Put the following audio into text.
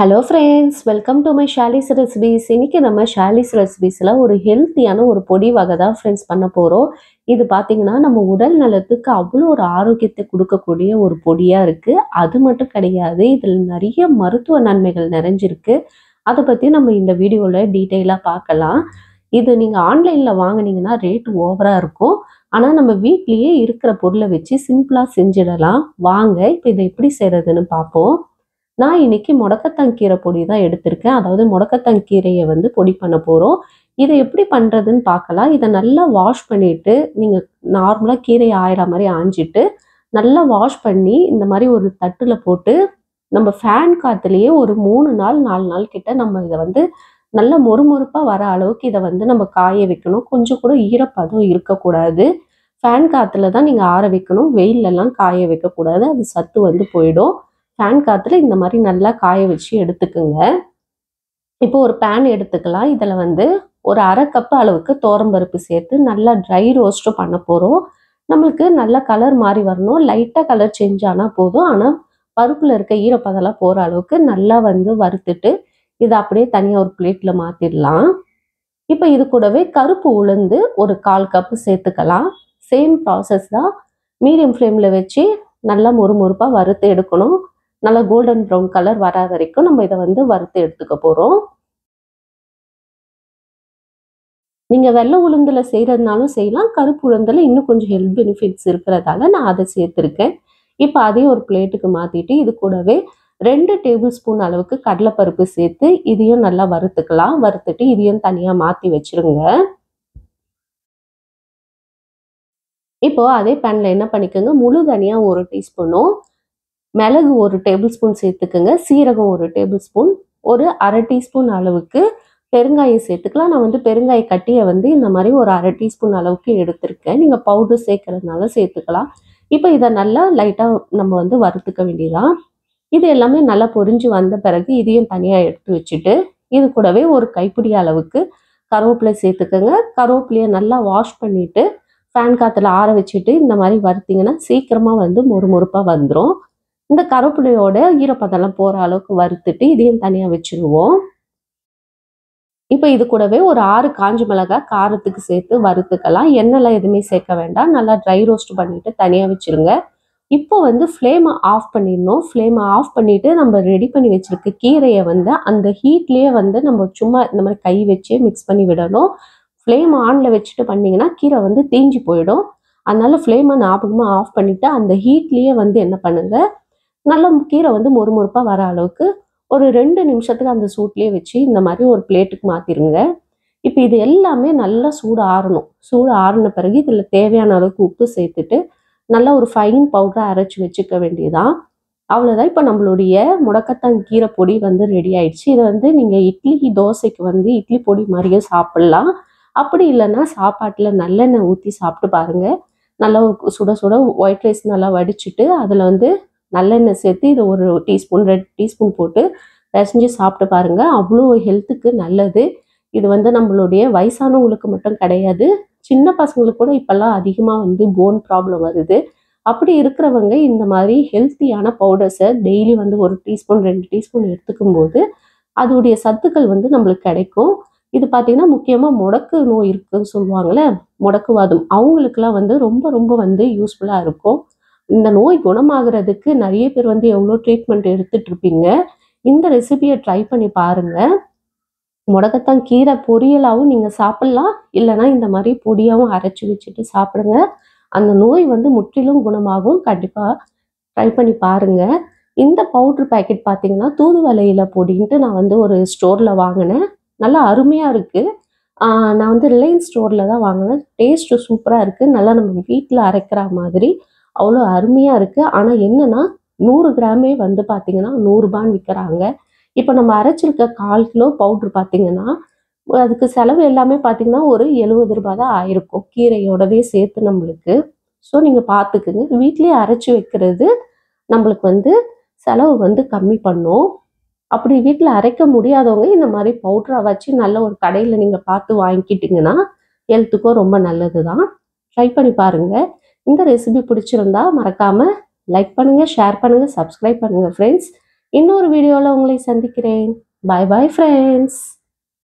Hello friends, welcome to my Shali's recipes. இன்னைக்கு நம்ம ஷாலிஸ் ரெசிபீஸில் ஒரு ஹெல்த்தியான ஒரு பொடி வகை தான் ஃப்ரெண்ட்ஸ் பண்ண போகிறோம். இது பார்த்தீங்கன்னா நம்ம உடல் நலத்துக்கு அவ்வளோ ஒரு ஆரோக்கியத்தை கொடுக்கக்கூடிய ஒரு பொடியாக இருக்குது. அது மட்டும் கிடையாது, இதில் நிறைய மருத்துவ நன்மைகள் நிறைஞ்சிருக்கு. அதை பற்றி நம்ம இந்த வீடியோவில் டீட்டெயிலாக பார்க்கலாம். இது நீங்கள் ஆன்லைனில் வாங்கினீங்கன்னா ரேட் ஓவராக இருக்கும். ஆனால் நம்ம வீட்லேயே இருக்கிற பொருளை வச்சு சிம்பிளாக செஞ்சிடலாம். வாங்க இப்போ இதை எப்படி செய்கிறதுன்னு பார்ப்போம். நான் இன்னைக்கு முடக்கத்தான் கீரை பொடி தான் எடுத்திருக்கேன். அதாவது முடக்கத்தான் கீரையை பொடி பண்ண போகிறோம். இதை எப்படி பண்ணுறதுன்னு பார்க்கலாம். இதை நல்லா வாஷ் பண்ணிவிட்டு, நீங்கள் நார்மலாக கீரையை ஆயிற மாதிரி ஆஞ்சிட்டு நல்லா வாஷ் பண்ணி இந்த மாதிரி ஒரு தட்டில் போட்டு நம்ம ஃபேன் காற்றுலேயே ஒரு 3 நாள் 4 நாள் கிட்ட நம்ம இதை நல்லா மொறுமொறுப்பாக வர அளவுக்கு இதை நம்ம காய வைக்கணும். கொஞ்சம் கூட ஈரப்பதம் இருக்கக்கூடாது. ஃபேன் காற்றுல தான் நீங்கள் ஆற வைக்கணும். வெயிலெல்லாம் காய வைக்கக்கூடாது. அது சத்து போயிடும். ஃபேன் காற்றுல இந்த மாதிரி நல்லா காய வச்சு எடுத்துக்குங்க. இப்போ ஒரு பேன் எடுத்துக்கலாம். இதில் ஒரு 1/2 கப் அளவுக்கு துவரம்பருப்பு சேர்த்து நல்லா ட்ரை ரோஸ்ட்டும் பண்ண போகிறோம். நம்மளுக்கு நல்ல கலர் மாறி வரணும். லைட்டாக கலர் சேஞ்ச் ஆனால் போதும். ஆனால் பருப்பில் இருக்க ஈரப்பதெல்லாம் போகிற அளவுக்கு நல்லா வறுத்துட்டு இதை அப்படியே தனியாக ஒரு பிளேட்டில் மாற்றிடலாம். இப்போ இது கூடவே கருப்பு உளுந்து ஒரு 1/4 கப்பு சேர்த்துக்கலாம். சேம் ப்ராசஸ் தான். மீடியம் ஃப்ளேமில் வச்சு நல்லா மொறுமொறுப்பாக வறுத்து எடுக்கணும். நல்லா கோல்டன் ப்ரௌன் கலர் வர வரைக்கும் நம்ம இதை வறுத்து எடுத்துக்க போகிறோம். நீங்கள் வெள்ளை உளுந்தில் செய்கிறதுனாலும் செய்யலாம். கருப்பு உளுந்தில் இன்னும் கொஞ்சம் ஹெல்த் பெனிஃபிட்ஸ் இருக்கிறதால நான் அதை சேர்த்துருக்கேன். இப்போ அதையும் ஒரு பிளேட்டுக்கு மாற்றிட்டு இது கூடவே 2 டேபிள் ஸ்பூன் அளவுக்கு கடலைப்பருப்பு சேர்த்து இதையும் நல்லா வறுத்துக்கலாம். வறுத்துட்டு இதையும் தனியாக மாற்றி வச்சிருங்க. இப்போ அதே பேனில் என்ன பண்ணிக்கோங்க, முழு தனியாக 1 டீஸ்பூனும், மிளகு 1 டேபிள் ஸ்பூன் சேர்த்துக்குங்க. சீரகம் 1 டேபிள் ஸ்பூன், ஒரு 1/2 டீஸ்பூன் அளவுக்கு பெருங்காயம் சேர்த்துக்கலாம். நான் பெருங்காய கட்டியை இந்த மாதிரி ஒரு 1/2 டீஸ்பூன் அளவுக்கு எடுத்திருக்கேன். நீங்கள் பவுடர் சேர்க்கறதுனால சேர்த்துக்கலாம். இப்போ இதை நல்லா லைட்டாக நம்ம வறுத்துக்க வேண்டியதான். இது எல்லாமே நல்லா பொரிஞ்சு வந்த பிறகு இதையும் தனியாக எடுத்து வச்சுட்டு இது கூடவே ஒரு கைப்பிடி அளவுக்கு கருவேப்பிலை சேர்த்துக்கோங்க. கருவேப்பிலையை நல்லா வாஷ் பண்ணிவிட்டு ஃபேன் காற்றுல ஆற வச்சுட்டு இந்த மாதிரி வறுத்திங்கன்னா சீக்கிரமாக மொறுமொறுப்பாக வந்துடும். இந்த கருவேப்பிலையோட ஈரப்பதெல்லாம் போகிற அளவுக்கு வறுத்துட்டு இதையும் தனியாக வச்சுருவோம். இப்போ இது கூடவே ஒரு 6 காஞ்ச மிளகாய் காரத்துக்கு சேர்த்து வறுத்துக்கலாம். எண்ணெய்லாம் எதுவுமே சேர்க்க வேண்டாம். நல்லா ட்ரை ரோஸ்ட் பண்ணிவிட்டு தனியாக வச்சுருங்க. இப்போ ஃப்ளேமை ஆஃப் பண்ணிடணும். ஃப்ளேமை ஆஃப் பண்ணிவிட்டு நம்ம ரெடி பண்ணி வச்சுருக்க கீரையை அந்த ஹீட்லேயே நம்ம சும்மா இந்த மாதிரி கை வச்சே மிக்ஸ் பண்ணி விடணும். ஃப்ளேம் ஆனில் வச்சுட்டு பண்ணிங்கன்னா கீரை தீஞ்சு போயிடும். அதனால ஃப்ளேமை ஞாபகமாக ஆஃப் பண்ணிவிட்டு அந்த ஹீட்லேயே என்ன பண்ணுங்கள், நல்லா கீரை மொறுமொறுப்பாக வர அளவுக்கு ஒரு 2 நிமிஷத்துக்கு அந்த சூட்லேயே வச்சு இந்த மாதிரி ஒரு பிளேட்டுக்கு மாற்றிடுங்க. இப்போ இது எல்லாமே நல்லா சூடு ஆறணும். சூடு ஆறின பிறகு இதில் தேவையான அளவுக்கு உப்பு சேர்த்துட்டு நல்லா ஒரு ஃபைன் பவுடரை அரைச்சி வச்சுக்க வேண்டியதான். அவ்வளோதான். இப்போ நம்மளுடைய முடக்கத்தான் கீரை பொடி ரெடி ஆயிடுச்சு. இதை நீங்கள் இட்லி தோசைக்கு இட்லி பொடி மாதிரியே சாப்பிட்லாம். அப்படி இல்லைன்னா சாப்பாட்டில் நல்லெண்ணெய் ஊற்றி சாப்பிட்டு பாருங்கள். நல்லா சுட சுட ஒயிட் ரைஸ் நல்லா வடிச்சிட்டு அதில் நல்லெண்ணெய் சேர்த்து இதை ஒரு டீஸ்பூன் 2 டீஸ்பூன் போட்டு பிசைஞ்சு சாப்பிட்டு பாருங்கள். அவ்வளோ ஹெல்த்துக்கு நல்லது. இது நம்மளுடைய வயசானவங்களுக்கு மட்டும் கிடையாது, சின்ன பசங்களுக்கு கூட இப்போல்லாம் அதிகமாக போன் ப்ராப்ளம் வருது. அப்படி இருக்கிறவங்க இந்த மாதிரி ஹெல்த்தியான பவுடர்ஸை டெய்லி 1 டீஸ்பூன் 2 டீஸ்பூன் எடுத்துக்கும் போது அதோடைய சத்துக்கள் நம்மளுக்கு கிடைக்கும். இது பார்த்தீங்கன்னா முக்கியமாக முடக்கு நோய் இருக்குன்னு சொல்லுவாங்கள்ல, முடக்குவாதம், அவங்களுக்குலாம் ரொம்ப ரொம்ப யூஸ்ஃபுல்லாக இருக்கும். இந்த நோய் குணமாகிறதுக்கு நிறைய பேர் எவ்வளோ ட்ரீட்மெண்ட் எடுத்துட்டு இருப்பீங்க. இந்த ரெசிபியை ட்ரை பண்ணி பாருங்கள். முடக்கத்தான் கீரை பொரியலாகவும் நீங்கள் சாப்பிட்லாம். இல்லைனா இந்த மாதிரி பொடியாகவும் அரைச்சி வச்சுட்டு சாப்பிடுங்க. அந்த நோய் முற்றிலும் குணமாகும். கண்டிப்பாக ட்ரை பண்ணி பாருங்கள். இந்த பவுட்ரு பேக்கெட் பார்த்தீங்கன்னா தூதுவளை இலை பொடின்ட்டு நான் ஒரு ஸ்டோரில் வாங்கினேன். நல்லா அருமையாக இருக்குது. நான் ரிலையன்ஸ் ஸ்டோரில் தான் வாங்கினேன். டேஸ்ட்டு சூப்பராக இருக்குது. நல்லா நம்ம வீட்டில் அரைக்கிற மாதிரி அவ்வளோ அருமையாக இருக்குது. ஆனால் என்னென்னா 100 கிராமே பார்த்தீங்கன்னா 100 ரூபான்னு விற்கிறாங்க. இப்போ நம்ம அரைச்சிருக்க 1/4 கிலோ பவுட்ரு பார்த்தீங்கன்னா அதுக்கு செலவு எல்லாமே பார்த்தீங்கன்னா ஒரு 70 ரூபா தான் ஆயிருக்கும், கீரையோடவே சேர்த்து நம்மளுக்கு. ஸோ நீங்கள் பார்த்துக்குங்க. வீட்லேயே அரைச்சி வைக்கிறது நம்மளுக்கு செலவு கம்மி பண்ணும். அப்படி வீட்டில் அரைக்க முடியாதவங்க இந்த மாதிரி பவுட்ரை வச்சு நல்ல ஒரு கடையில் நீங்கள் பார்த்து வாங்கிக்கிட்டிங்கன்னா ஹெல்த்துக்கும் ரொம்ப நல்லது தான். ட்ரை பண்ணி பாருங்கள். இந்த ரெசிபி பிடிச்சிருந்தா மறக்காமல் லைக் பண்ணுங்கள், ஷேர் பண்ணுங்கள், சப்ஸ்கிரைப் பண்ணுங்கள் ஃப்ரெண்ட்ஸ். இன்னொரு வீடியோல உங்களை சந்திக்கிறேன். பாய் பாய் ஃப்ரெண்ட்ஸ்.